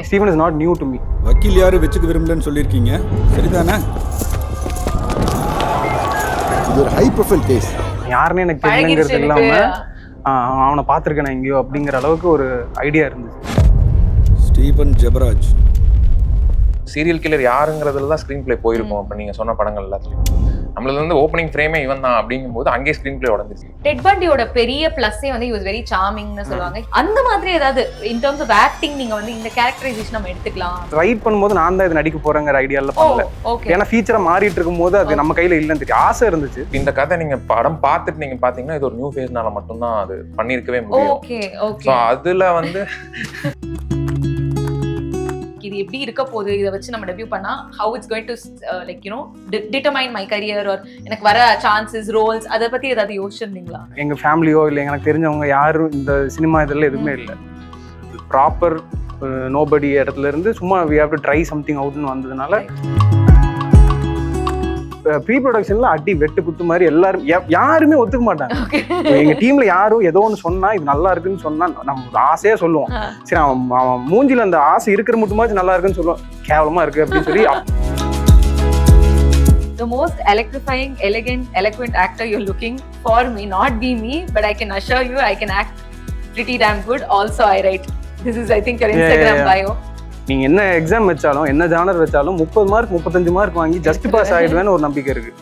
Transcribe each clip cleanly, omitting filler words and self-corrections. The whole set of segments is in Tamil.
Stephen is not new to me. வக்கீல் யாரு வெச்சுக்க விரும்பலன்னு சொல்லியிருக்கீங்க, சரிதானே? இது ஒரு ஹை ப்ரொஃபைல் கேஸ். யாருன்னு எனக்கு தெரியலங்கிறது இல்லாம அவனை பார்த்துருக்கேன் எங்கேயோ அப்படிங்கிற அளவுக்கு ஒரு ஐடியா இருந்துச்சு. ஸ்டீபன் ஜெபராஜ் சீரியல் கில்லர் யாருங்கிறதுல தான் ஸ்க்ரீன் பிளே போயிருக்கும். அப்போ நீங்கள் சொன்ன படங்கள் எல்லாத்துலையும் நம்மளது வந்து ஓப்பனிங் ஃப்ரேமே இவன் தான் அப்படிங்கும்போது அங்கேயே ஸ்க்ரீன் பிளே உடஞ்சிருச்சு. டெட் பண்டியோட பெரிய பிளஸ்ஸே வந்து யூஸ் வெரி சார்மிங்னு சொல்லுவாங்க. அந்த மாதிரி ஏதாவது இன் டர்ம்ஸ் ஆஃப் ஆக்டிங் நீங்க வந்து இந்த கேரக்டரைசேஷன் நம்ம எடுத்துக்கலாம். ரைட் பண்ணும்போது நான் தான் இது நடிக்க போறேங்கிற ஐடியால பண்ணல. ஏன்னா ஃபீச்சரா மாறிட்டு இருக்கும்போது அது நம்ம கையில இல்லைன்னு தெரியும். ஆசை இருந்துச்சு. இந்த கதை நீங்க படம் பார்த்துட்டு நீங்க பாத்தீங்கன்னா இது ஒரு நியூ ஃபேஸ்னால மட்டும்தான் அது பண்ணிருக்கவே முடியும். Okay okay. ஸோ அதுல வந்து இது எப்படி இருக்க போகுது, இதை வச்சு நம்ம டெபியூ பண்ணா how it's going to like you know determine my career R எனக்கு வர சான்சஸ் ரோல்ஸ் அதை பத்தி ஏதாவது யோசிச்சிருந்தீங்களா? எங்க ஃபேமிலியோ இல்லை எனக்கு தெரிஞ்சவங்க யாரும் இந்த சினிமா இதில் எதுவுமே இல்லை. ப்ராப்பர் நோபடி இடத்துல இருந்து சும்மா we have to try something அவுட்னு வந்ததுனால ப்ரீ ப்ரொடக்ஷன்ல அடி வெட்டு குத்து மாதிரி எல்லாரும் யாருமே ஒத்துக்க மாட்டாங்க. எங்க டீம்ல யாரும் ஏதோ ஒன்று சொன்னா இது நல்லா இருக்குன்னு சொன்னா நம்ம ஆசையா சொல்லுவோம். சரி அவன் மூஞ்சில அந்த ஆசை இருக்கிற மட்டுமாச்சும் நல்லா இருக்குன்னு சொல்லுவோம். கேவலமா இருக்கு அப்படின்னு சொல்லி. The most electrifying, elegant, eloquent actor you're looking for may not be me, but I can assure you I can act pretty damn good. Also I write. This is I think your Instagram bio. நீங்க என்ன எக்ஸாம் வச்சாலும் என்ன ஜானர் வச்சாலும் 30 மார்க் 35 மார்க் வாங்கி ஜஸ்ட் பாஸ் ஆயிடுவேன்னு ஒரு நம்பிக்கை இருக்கு.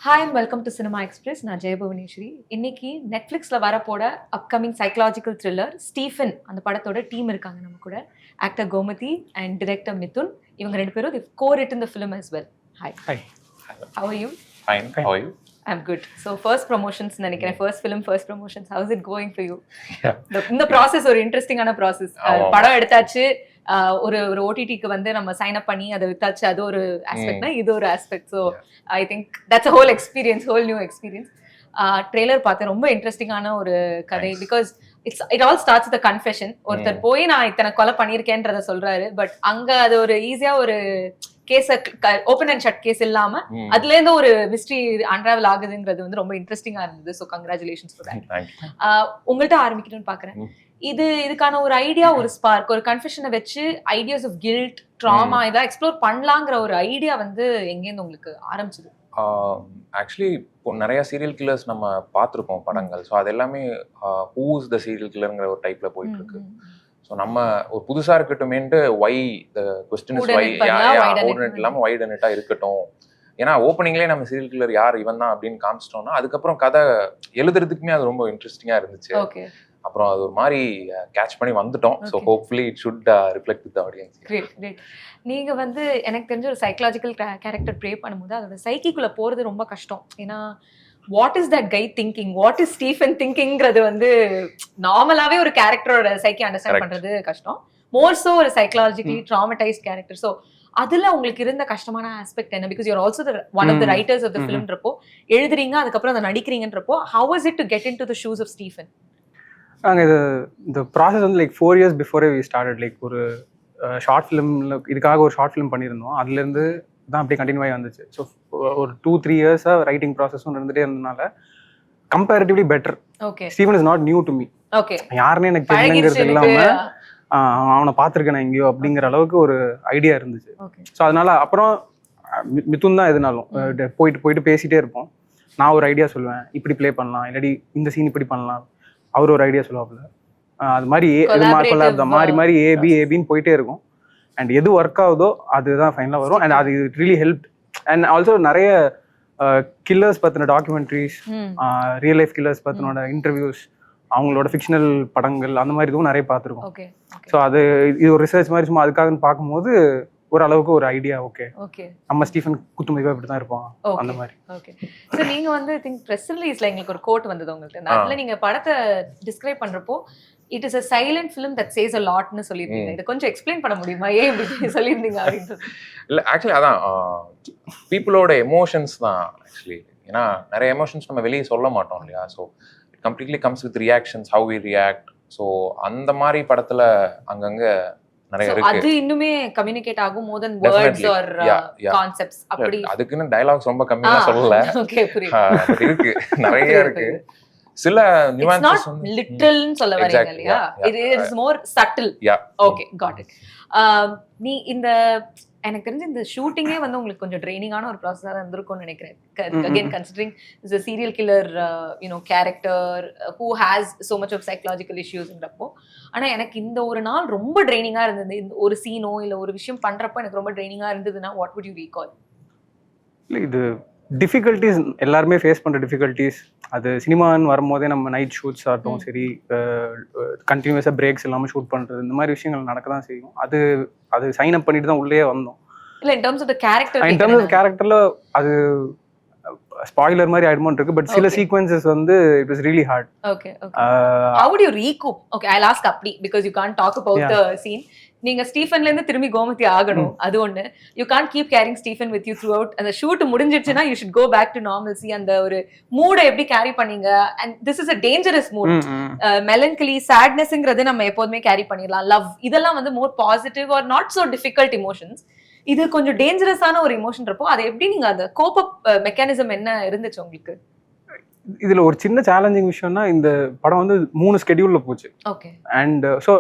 Hi and welcome to cinema express. நான் ஜெயபுவனேஸ்வரி. இன்னைக்கு நெட்ஃப்ளிக்ஸில் வரப்போட அப்கமிங் சைக்கலாஜிக்கல் த்ரில்லர் ஸ்டீஃபன் அந்த படத்தோட டீம் இருக்காங்க நம்ம கூட. Actor Gomathi and director Mithun. இவங்க ரெண்டு பேரும் they've co-written the film as well. Hi. Hi. How are you? fine. How are you? I'm good. So first promotions நினைக்கிறேன். First film, first promotions. How is it going for you? இந்த ப்ராசஸ் ஒரு இன்ட்ரெஸ்டிங்கான ப்ராசஸ். படம் எடுத்தாச்சு, ஒரு ஓடிடிக்கு வந்து நம்ம சைன் அப் பண்ணி அதை வித்தாச்சு. அது ஒரு ஆஸ்பெக்ட்னா இது ஒரு aspect. So I think that's a whole experience, whole new experience. Trailer பார்த்தேன், ரொம்ப இன்ட்ரெஸ்டிங்கான ஒரு கதை. Because it all starts the confession. ஒருத்தர் போய் நான் இத்தனை கொலை பண்ணியிருக்கேன்றத சொல்றாரு. பட் அங்க அது ஒரு ஈஸியா ஒரு கேஸ ஓப்பன் அண்ட் ஷட் கேஸ் இல்லாம அதுல இருந்து ஒரு மிஸ்ட்ரி அன்ராவல் ஆகுதுங்கிறது வந்து ரொம்ப இன்ட்ரெஸ்டிங்கா இருந்தது. So congratulations for that. உங்கள்கிட்ட ஆரம்பிக்கணும்னு பாக்குறேன். இதுக்கான ஒரு ஐடியா, ஒரு ஸ்பார்க், ஒரு கன்ஃபெஷனை வச்சு ஐடியாஸ் ஆஃப் கில்ட், ட்ராமா இதை எக்ஸ்ப்ளோர் பண்ணலாங்கிற ஒரு ஐடியா வந்து எங்கேருந்து உங்களுக்கு ஆரம்பிச்சது? ஆக்சுவலி இப்போ நிறைய சீரியல் கில்லர்ஸ் நம்ம பார்த்துருக்கோம் படங்கள். ஸோ அது எல்லாமே ஹூஸ் த சீரியல் கில்லருங்கிற ஒரு டைப்ல போயிட்டு இருக்கு. ஸோ நம்ம ஒரு புதுசாக இருக்கட்டுமேன்ட்டு why the question is why ஓடனட் இல்லாமல் வைடனட்டாக இருக்கட்டும். ஏன்னா ஓப்பனிங்லேயே நம்ம சீரியல் கில்லர் யார் இவன் தான் அப்படின்னு காமிச்சிட்டோம்னா அதுக்கப்புறம் கதை எழுதுறதுக்குமே அது ரொம்ப இன்ட்ரெஸ்டிங்காக இருந்துச்சு. அப்புறம் அது ஒரு மாதிரி கேட்ச் பண்ணி வந்துட்டோம். So hopefully it should reflect with audience. Great great. நீங்க வந்து எனக்கு தெரிஞ்ச ஒரு சைக்கலாஜிக்கல் கேரக்டர் ப்ளே பண்ணும்போது அதோட சைக்கிக்குள்ள போறது ரொம்ப கஷ்டம். ஏன்னா what is that guy thinking, what is Stephen திங்கிங்கிறது வந்து நார்மலாவே ஒரு கேரக்டரோட சைக்கி அண்டர்ஸ்டாண்ட் பண்றது கஷ்டம். மோர் சோ ஒரு சைக்கலாஜிக்கலி ட்ராமடைஸ்ட் கேரக்டர். ஸோ அதுல உங்களுக்கு இருந்த கஷ்டமான ஆஸ்பெக்ட் என்ன? Because you're also one of the writers of the ஃபிலிம்ன்றப்போ எழுதுறீங்க, அதுக்கப்புறம் அதை நடிக்கிறீங்கன்றப்போ how was it to get into the shoes of Stephen? நாங்கள் இந்த ப்ராசஸ் வந்து like 4 years before we started. Like ஒரு ஷார்ட் ஃபிலிமில் இதுக்காக ஒரு ஷார்ட் ஃபிலிம் பண்ணியிருந்தோம். அதுலேருந்து தான் அப்படியே கண்டினியூ ஆகி வந்துச்சு. ஸோ ஒரு 2-3 yearsஸாக ரைட்டிங் ப்ராசஸும் இருந்துகிட்டே இருந்ததுனால comparatively better. Okay. Stephen is not new to me. Okay. யாருன்னு எனக்கு தெரியலங்கிறது இல்லாமல் அவனை பார்த்துருக்கேன் எங்கேயோ அப்படிங்கிற அளவுக்கு ஒரு ஐடியா இருந்துச்சு. ஸோ அதனால அப்புறம் மிதுன் தான் எதுனாலும் போயிட்டு பேசிகிட்டே இருப்போம். நான் ஒரு ஐடியா சொல்லுவேன், இப்படி ப்ளே பண்ணலாம், இல்லாட்டி இந்த சீன் இப்படி பண்ணலாம். அவர் ஒரு ஐடியா சொல்லுவாப்புல. அது மாதிரி மாறி ஏபின்னு போயிட்டே இருக்கும். அண்ட் எது ஒர்க் ஆகுதோ அதுதான் ஃபைனலாக வரும். அண்ட் அது ரியலி ஹெல்ப். அண்ட் ஆல்சோ நிறைய கில்லர்ஸ் பற்றின டாக்குமெண்ட்ரிஸ், ரியல் லைஃப் கில்லர்ஸ் பற்றினோட இன்டர்வியூஸ், அவங்களோட ஃபிக்ஷனல் படங்கள் அந்த மாதிரி இதுவும் நிறைய பார்த்துருக்கோம். ஸோ அது இது ஒரு ரிசர்ச் மாதிரி சும்மா அதுக்காக பார்க்கும்போது ஓரளவுக்கு ஒரு ஐடியா. ஓகே நம்ம ஸ்டீஃபன் குத்துமதிப்பா இப்படி தான் இருப்போம் அந்த மாதிரி. ஓகே. ஸோ நீங்கள் வந்து ஐ திங்க் ப்ரெஸ் ரிலீஸ்ல எங்களுக்கு ஒரு கோட் வந்தது உங்களுக்கு. அதில் நீங்கள் படத்தை டிஸ்கிரைப் பண்ணுறப்போ it is a silent film that says a லாட்னு சொல்லியிருந்தீங்க. இதை கொஞ்சம் எக்ஸ்பிளைன் பண்ண முடியுமா, ஏன் இப்படி சொல்லியிருந்தீங்க அப்படின்றது? இல்லை ஆக்சுவலி அதான் பீப்புளோட எமோஷன்ஸ் தான் ஆக்சுவலி. ஏன்னா நிறைய எமோஷன்ஸ் நம்ம வெளியே சொல்ல மாட்டோம் இல்லையா. So it completely comes with reactions, how we react. So அந்த மாதிரி படத்தில் அங்கங்கே நிறைய இருக்கு. அது இன்னுமே கம்யூனிகேட் ஆகும் more than words or concepts. அப்படி அதுக்குன்னு டயலாக்ஸ் ரொம்ப கம்மியா சொல்லல. ஓகே புரியுது. இருக்கு நிறைய இருக்கு. சில It's not நியூவான்சஸ் வந்து literal ன்னு சொல்ல வரீங்க Exactly, இல்லையா? yeah, yeah. It is more subtle. Yeah. Okay, got it. நீ இந்த எனக்கு தெரிஞ்சு இந்த ஷூட்டிங்கே வந்து உங்களுக்கு கொஞ்சம் ட்ரைனிங்கான ஒரு ப்ராசஸாக தான் இருந்திருக்கும்னு நினைக்கிறேன். Again considering is a serial killer character who has so much of psychological இஷ்யூஸ்ன்றப்போ ஆனால் எனக்கு இந்த ஒரு நாள் ரொம்ப ட்ரைனிங்காக இருந்தது. இந்த ஒரு சீனோ இல்லை ஒரு விஷயம் பண்ணுறப்போ எனக்கு ரொம்ப ட்ரைனிங்காக இருந்ததுன்னா வாட் வுட் யூ ரீகால்? இல்லை இது டிஃபிகல்ட்டிஸ் எல்லாருமே ஃபேஸ் பண்ணுற டிஃபிகல்ட்டிஸ். அது சினிமான்னு வரும்போதே நம்ம நைட் ஷூட்ஸ் ஆகட்டும் சரி, கண்டினியூஸாக பிரேக்ஸ் இல்லாமல் ஷூட் பண்ணுறது, இந்த மாதிரி விஷயங்கள் நடக்க தான் செய்யும். அது சைன் அப் பண்ணிட்டு தான் உள்ளே வந்தோம். இல்லை in terms of the character, in terms of கேரக்டரில் அது ஸ்பாயிலர் மாதிரி ஆயிடுமோன்னு இருக்கு. பட் சில சீக்வன்சஸ் வந்து it was really heart. Okay okay. How would you recoup? Okay, I'll ask அப்படி because you can't talk about the scene. நீங்க ஸ்டீஃபன்ல இருந்து திரும்பி கோமதி ஆகணும், அது ஒண்ணு. You can't keep carrying Stephen with you through. அந்த ஷூட் முடிஞ்சிடுச்சுன்னா you should go back to normalcy. அந்த ஒரு மூடை எப்படி கேரி பண்ணீங்க? And this is a dangerous mood. Melancholy, சேட்னஸ்ங்கிறது நம்ம எப்போதுமே கேரி பண்ணிடலாம். லவ் இதெல்லாம் வந்து more positive or not so difficult emotions. இது கொஞ்சம் டேஞ்சரஸான ஒரு இமோஷன்றப்போ அதை எப்படி நீங்க அந்த கோப் அப் மெக்கானிசம் என்ன இருந்துச்சு உங்களுக்கு? இதுல ஒரு சின்ன சேலஞ்சிங் விஷயம்னா, இந்த படம் வந்து 3 ஸ்கெடியூல்ல போச்சு. ஓகே. அண்ட் ஸோ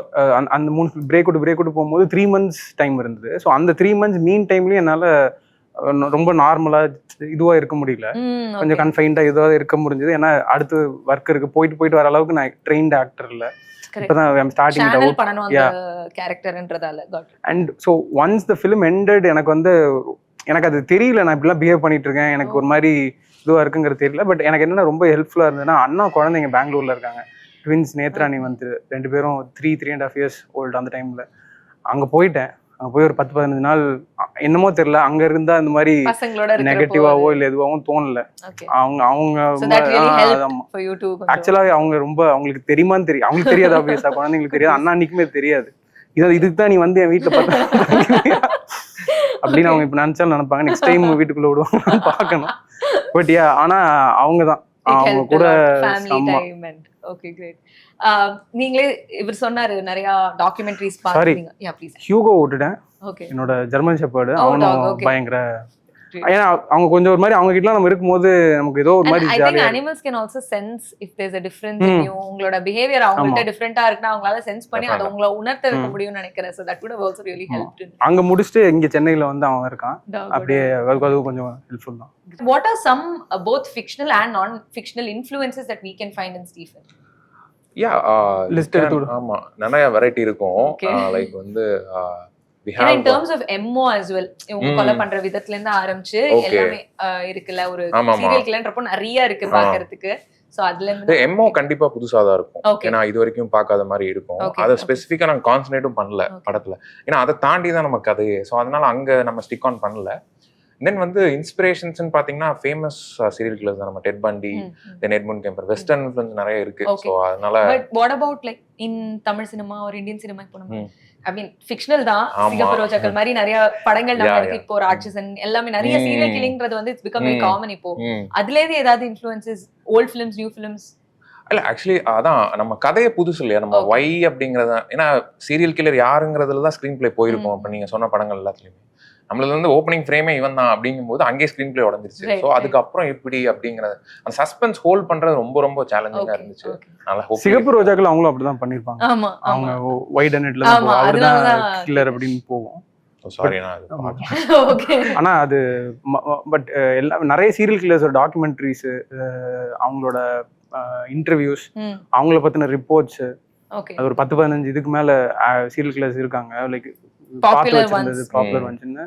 அந்த 3 பிரேக் விட்டு போகும்போது 3 months டைம் இருந்தது. ஸோ அந்த 3 months மீன் டைம்லயும் என்னால ரொம்ப நார்மலா இதுவா இருக்க முடியல. கொஞ்சம் கன்ஃபைன்டா இதுவா இருக்க முடிஞ்சது. ஏன்னா அடுத்து ஒர்க் இருக்கு, போயிட்டு வர அளவுக்கு நான் ட்ரெயின்ட் ஆக்டர் இல்லை. இப்பதான் ஸ்டார்டிங் கேரக்டர்ன்றதால. And so once the film ended, எனக்கு அது தெரியல நான் இப்படிலாம் பிஹேவ் பண்ணிட்டு இருக்கேன், எனக்கு ஒரு மாதிரி இதுவாக இருக்குங்கிறது தெரியல. பட் எனக்கு என்னென்ன ரொம்ப ஹெல்ப்ஃபுல்லாக இருந்ததுன்னா, அண்ணா குழந்தைங்க பெங்களூர்ல இருக்காங்க, ட்வின்ஸ் நேத்ராணி வந்து 2 பேரும் 3.5 years old அந்த டைம்ல. அங்கே போயிட்டேன். அங்கே போய் ஒரு 10-15 நாள் என்னமோ தெரியல, அங்கே இருந்தா இந்த மாதிரி நெகட்டிவாவோ இல்லை எதுவாகவும் தோணல. ஆக்சுவலா அவங்களுக்கு தெரியுமான்னு தெரியும், அவங்களுக்கு தெரியாது, ஆப்வியஸா குழந்தைங்களுக்கு தெரியாது, அண்ணா அன்னைக்குமே தெரியாது. இதுக்கு தான் நீ வந்து என் வீட்டுல பார்த்தா அப்படின்னு அவங்க இப்ப நினைச்சாலும் நினைப்பாங்க. நெக்ஸ்ட் டைம் வீட்டுக்குள்ள விடுவாங்க பார்க்கணும். பட் ஆனா அவங்கதான் அவங்க கூட. Okay, great. நீங்களே இவர் சொன்னாரு நிறைய டாக்குமெண்ட்ரிஸ் பாத்தீங்க. Yeah please. ஹியூகோ ஓட்டுட்டேன். ஓகே. என்னோட ஜெர்மன் ஷெப்பர்டு, அவனும் பயங்கர. ஏன்னா அவங்க கொஞ்சம் ஒரு மாதிரி அவங்க கிட்ட நம்ம இருக்கும்போது நமக்கு ஏதோ ஒரு மாதிரி I think animals can also sense if there's a difference in you. உங்களோட behavior அவங்கள்ட்ட டிஃபரெண்டா இருக்குன்னா அவங்களால சென்ஸ் பண்ணி அதை உங்களை உணர்த்த வைக்க முடியும்னு நினைக்கிறேன். So that would have also really helped. அங்க முடிச்சிட்டு இங்க சென்னையில வந்து அவன் இருக்கான். அப்படியே அது கொஞ்சம் ஹெல்ப்ஃபுல் தான். What are some both fictional and non-fictional influences that we can find in Stephen? ஆமா, நிறைய வெரைட்டி இருக்கும். லைக் வந்து in terms of MO as well, இவங்க கொலை பண்ற விதத்துல இருந்து ஆரம்பிச்சு எல்லாமே இருக்குல்ல. ஒரு சீரியல் கில்லர்ன்றப்போ நிறைய இருக்கு பாக்குறதுக்கு. சோ அதுல இருந்து MO கண்டிப்பா புதுசா தான் இருக்கும். ஏன்னா இது வரைக்கும் பார்க்காத மாதிரி இருக்கும். அதை ஸ்பெசிஃபிக்கா நான் கான்சன்ட்ரேட்டும் பண்ணல படத்துல. ஏன்னா அதை தாண்டி தான் நம்ம கதையே. ஸோ அதனால அங்க நம்ம ஸ்டிக் ஆன் பண்ணல. தென் வந்து இன்ஸ்பிரேஷன்ஸ்ன்னு பாத்தீங்கன்னா ஃபேமஸ் சீரியல் கில்லர்ஸ் தான். நம்ம டெட் பண்டி, தென் எட்மண்ட் கெம்பர், வெஸ்டர்ன் இன்ஃப்ளூயன்ஸ் நிறைய இருக்கு. ஸோ அதனால. But what about like in Tamil cinema ஒரு இந்தியன் சினிமா? இப்போ நம்ம ஐ மீன் ஃபிக்ஷனல் தான், சிங்கப்பூர் ரோஜாக்கள் மாதிரி நிறைய படங்கள் நம்ம இருக்கு. இப்போ ராட்சசன் எல்லாமே நிறைய சீரியல் கில்லிங்கிறது வந்து இட்ஸ் பிகம் வெரி காமன். இப்போ அதுல இருந்து ஏதாவது influences, old films, new films? இல்ல ஆக்சுவலி அதான் நம்ம கதையை புதுசு இல்லையா, நம்ம வை அப்படிங்கறத. ஏன்னா சீரியல் கில்லர் யாருங்கிறதுல தான் ஸ்கிரீன் பிளே போயிருக்கும். அப்ப நீங்க சொன்ன படங்கள் எல்லாத்துலயுமே நம்மளது வந்து ஓப்பனிங் ஃப்ரேமே இவன் தான் அப்படிங்கும்போது அங்கேயே ஸ்கிரீன் பிளே உடஞ்சிருச்சு. ஸோ அதுக்கப்புறம் எப்படி அப்படிங்கிறது அந்த சஸ்பென்ஸ் ஹோல்ட் பண்றது ரொம்ப ரொம்ப சேலஞ்சிங்கா இருந்துச்சு. சிகப்பு ரோஜாக்கள் அவங்களும் அப்படிதான் பண்ணிருப்பாங்க. அவங்க வைட் அண்ட் அவர்தான் கில்லர் அப்படின்னு போகும். ஆனா அது பட் எல்லாம் நிறைய சீரியல் கில்லர்ஸோட டாக்குமெண்ட்ரிஸ், அவங்களோட இன்டர்வியூஸ், அவங்கள பத்தின ரிப்போர்ட்ஸ், அது ஒரு 10-15 இதுக்கு மேல சீரியல் கில்லர்ஸ் இருக்காங்க. லைக் பாப்புலர் வந்துச்சுன்னு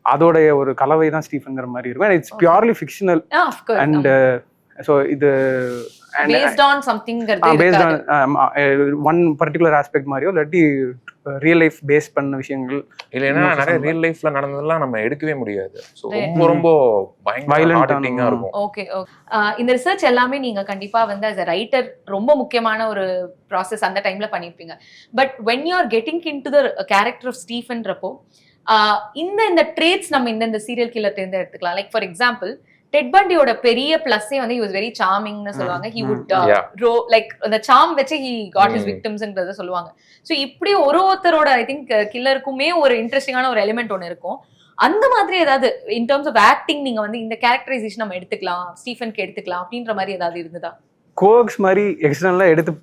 அதோடைய ஒரு கலவை தான் ஸ்டீஃபன்ங்கிற மாதிரி இருக்கும். It's purely fictional. And so இது based on something based on one particular aspect மாதிரியோ இல்லாட்டி ரியல் லைஃப் பேஸ் பண்ண விஷயங்கள் இல்லைன்னா நிறைய ரியல் லைஃப்ல நடந்ததெல்லாம் நம்ம எடுக்கவே முடியாது. ஸோ ரொம்ப ரொம்ப பயங்கரமா இருக்கும். Okay okay. இந்த ரிசர்ச் எல்லாமே நீங்க கண்டிப்பா வந்து as a ரைட்டர் ரொம்ப முக்கியமான ஒரு ப்ராசஸ் அந்த டைம்ல பண்ணிருப்பீங்க. But when you are getting into the character of Stephenன்றப்போ இந்த ட்ரேட்ஸ் நம்ம இந்த சீரியல் கில்லர் இருந்து எடுத்துக்கலாம். லைக் ஃபார் எக்ஸாம்பிள் டெட் பண்டியோட பெரிய பிளஸ்ஸே வந்து he was very charmingனு சொல்லுவாங்க. he would like the charm வச்சு he got his victimsன்றத சொல்லுவாங்க. ஸோ இப்படி ஒருத்தரோட ஐ திங்க் கில்லருக்குமே ஒரு இன்ட்ரெஸ்டிங்கான ஒரு எலிமெண்ட் ஒன்று இருக்கும். அந்த மாதிரி ஏதாவது இன் டர்ம்ஸ் ஆஃப் ஆக்டிங் நீங்க வந்து இந்த கேரக்டரைசேஷன் நம்ம எடுத்துக்கலாம், ஸ்டீஃபனுக்கு எடுத்துக்கலாம் அப்படின்ற மாதிரி ஏதாவது இருந்ததா? கோக்ஸ் மாதிரி எக்ஸ்டர்னலாக எடுத்து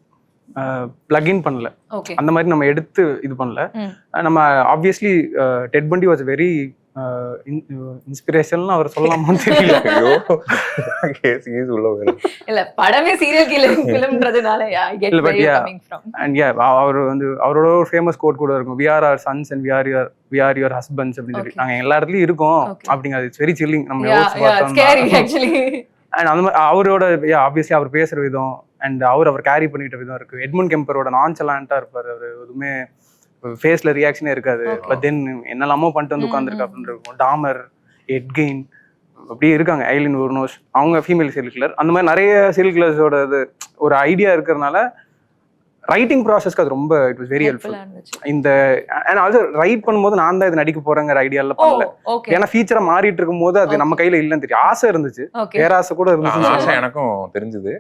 பிளக்இன் பண்ணல. ஓகே அந்த மாதிரி நம்ம எடுத்து இது பண்ணல. நம்ம obviously Ted Bundy was very inspiration அவர் சொல்லலாமான்னு தெரியல. ஐயோ கேஸ் உள்ள போயிடும். இல்ல படமே சீரியல் கில்லிங் ஃபிலிம்ன்றதுனால ஐ கெட் இல்ல, but where you yeah. Coming from. And அவர் வந்து அவரோட ஒரு ஃபேமஸ் கோட் கூட இருக்கும், we are our sons and we are your husbands அப்படின்னு சொல்லி. நாங்க எல்லா இடத்துலயும் இருக்கோம் அப்படிங்கிறது இட்ஸ் வெரி சில்லிங். நம்ம யோசிச்சு பார்த்தோம். Scary actually. அண்ட் அந்த மாதிரி அவரோட ஆப்வியஸ்லி அவர் பேசுற விதம் அண்ட் அவர் கேரி பண்ணிட்ட விதம் இருக்கு. எட்மண்ட் கெம்பரோட நான்சலாண்டா இருப்பாரு. அவர் எதுவுமே ஃபேஸ்ல ரியாக்ஷனே இருக்காது. பட் தென் என்னெல்லாமோ பண்ணிட்டு வந்து உட்காந்துருக்கு அப்படின்னு இருக்கும். டாமர், எட்கெயின் அப்படியே இருக்காங்க. ஐலின் உர்னோஸ் அவங்க ஃபீமேல் சீரியல் கில்லர். அந்த மாதிரி நிறைய சீரியல் கில்லர்ஸோட ஒரு ஐடியா இருக்கிறதுனால ரைட்டிங் ப்ராசஸ்க்கு அது ரொம்ப இட் வாஸ் வெரி ஹெல்ப்ஃபுல். இந்த அண்ட் ஆல்சோ ரைட் பண்ணும்போது நான் தான் இது நடிக்க போறேங்கிற ஐடியால பண்ணல. ஏன்னா ஃபீச்சரா மாறிட்டு இருக்கும் போது அது நம்ம கையில இல்லைன்னு தெரியும். ஆசை இருந்துச்சு, பேராசை கூட இருந்துச்சு, எனக்கும் தெரிஞ்சது.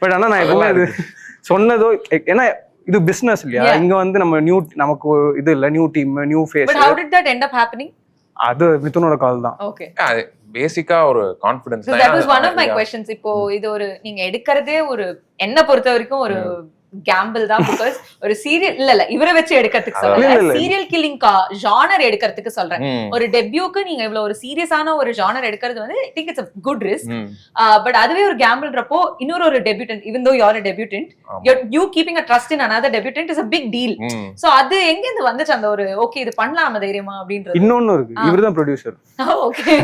பட் ஆனா நான் எப்பவுமே அது சொன்னதோ ஏன்னா இது பிசினஸ் இல்லையா. இங்க வந்து நம்ம நமக்கு இது இல்ல, new team, new face. But how did that end up happening? அது மிதுனோட கால் தான். ஓகே, அது பேசிக்கா ஒரு கான்ஃபிடன்ஸ் தான். that was one of my questions. இப்போ இது ஒரு நீங்க எடுக்கிறதே ஒரு என்ன பொறுத்த வரைக்கும் ஒரு கேம்பிள் தான். பிகாஸ் ஒரு சீரியல் இல்ல இவரை வச்சு எடுக்கிறதுக்கு சொல்றேன், சீரியல் கில்லிங் ஜானர் எடுக்கிறதுக்கு சொல்றேன். ஒரு டெபியூக்கு நீங்க இவ்வளவு ஒரு சீரியஸான ஒரு ஜானர் எடுக்கிறது வந்து I think it's a good risk. But அதுவே ஒரு கேம்பிள்ன்றப்போ இன்னொரு ஒரு debutant, even though you are a debutant, you keeping a trust in another debutant is a big deal. So அது எங்க இருந்து வந்துச்சு அந்த ஒரு ஓகே இது பண்ணலாம் தைரியமா அப்படின்றது? இன்னொன்னு இருக்கு, இவர்தான் ப்ரொடியூசர். ஓகே,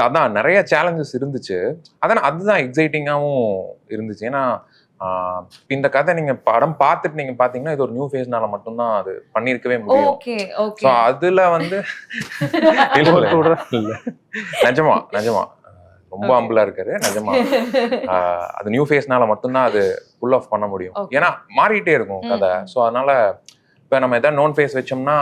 அதான் நிறைய சேலஞ்சஸ் இருந்துச்சு. அதுதான் எக்ஸைட்டிங்காவும் இருந்துச்சு. ஏன்னா இந்த கதை நீங்க படம் பார்த்துட்டு நீங்க பாத்தீங்கன்னா இது ஒரு நியூ ஃபேஸ்னால மட்டும்தான் அது பண்ணிருக்கவே முடியும். Okay okay. சோ அதுல வந்து நிஜமா ரொம்ப அம்பலா இருக்காரு. நிஜமா அது நியூ ஃபேஸ்னால மட்டும்தான் அது புல் ஆஃப் பண்ண முடியும். ஏன்னா மாறிட்டே இருக்கும் கதை. சோ அதனால இப்ப நம்ம ஏதாவது நோன் ஃபேஸ் வச்சோம்னா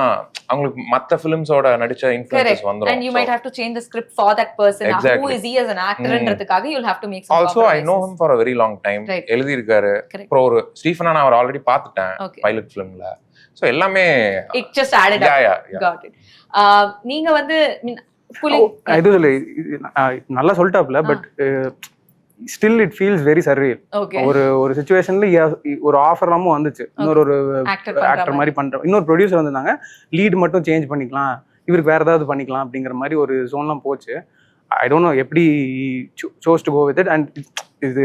அவங்களுக்கு மத்த ஃபிலிம்ஸோட நடிச்ச இன்ஃப்ளூயன்சஸ் வந்துரும். And you might have to change the script for that person. Who is he as an actor ன்றதுக்காக you'll have to make some also I know him for a very long time. எழுதி இருக்காரு. அப்புறம் ஒரு ஸ்டீஃபனா நான் அவர் ஆல்ரெடி பார்த்துட்டேன் பைலட் ஃபிலிம்ல. சோ எல்லாமே it just added up. Got it. நீங்க வந்து இது நல்லா சொல்லிட்டாப்ல. But still it feels very surreal. ஒரு சிச்சுவேஷன்ல ஒரு ஆஃபர் எல்லாமும் வந்துச்சு, இன்னொரு ஆக்டர் மாதிரி பண்ற இன்னொரு ப்ரொடியூசர் வந்திருந்தாங்க, லீட் மட்டும் சேஞ்ச் பண்ணிக்கலாம், இவருக்கு வேற ஏதாவது பண்ணிக்கலாம் அப்படிங்கிற மாதிரி ஒரு ஜோன்லாம் போச்சு. ஐ டோன்ட் நோ எப்படி chose to go with it. And இது